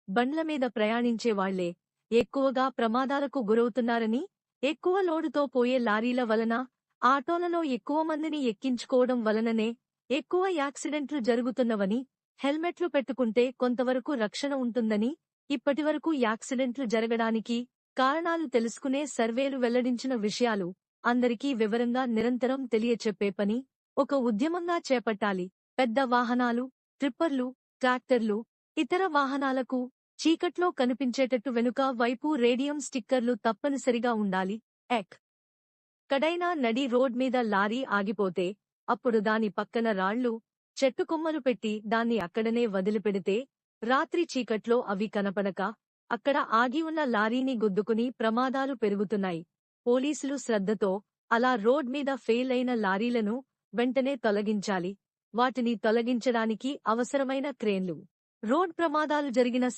బండ్ల మీద ప్రయాణించే వాళ్లే ఎక్కువగా ప్రమాదాలకు గురవుతున్నారని, ఎక్కువ లోడుతో పోయే లారీల వలన, ఆటోలలో ఎక్కువ మందిని ఎక్కించుకోవడం వలననే ఎక్కువ యాక్సిడెంట్లు జరుగుతున్నవని, హెల్మెట్లు పెట్టుకుంటే కొంతవరకు రక్షణ ఉంటుందని, ఇప్పటివరకు యాక్సిడెంట్లు జరగడానికి కారణాలు తెలుసుకునే సర్వేలు వెల్లడించిన విషయాలు అందరికీ వివరంగా నిరంతరం తెలియచెప్పే పని ఒక ఉద్యమంగా చేపట్టాలి. పెద్ద వాహనాలు, ట్రిప్పర్లు, ట్రాక్టర్లు, ఇతర వాహనాలకు చీకట్లో కనిపించేటట్టు వెనుక వైపు రేడియం స్టిక్కర్లు తప్పనిసరిగా ఉండాలి. ఎక్కడైనా నడి రోడ్ మీద లారీ ఆగిపోతే అప్పుడు దాని పక్కన రాళ్లు, చెట్టు కొమ్మలు పెట్టి దాన్ని అక్కడనే వదిలిపెడితే రాత్రి చీకట్లో అవి కనపడక అక్కడ ఆగి ఉన్న లారీని గుద్దుకుని ప్రమాదాలు పెరుగుతున్నాయి. పోలీసులు శ్రద్ధతో అలా రోడ్ మీద ఫెయిల్ అయిన లారీలను వెంటనే తొలగించాలి. వాటిని తొలగించడానికి అవసరమైన క్రేన్లు, రోడ్ ప్రమాదాలు జరిగిన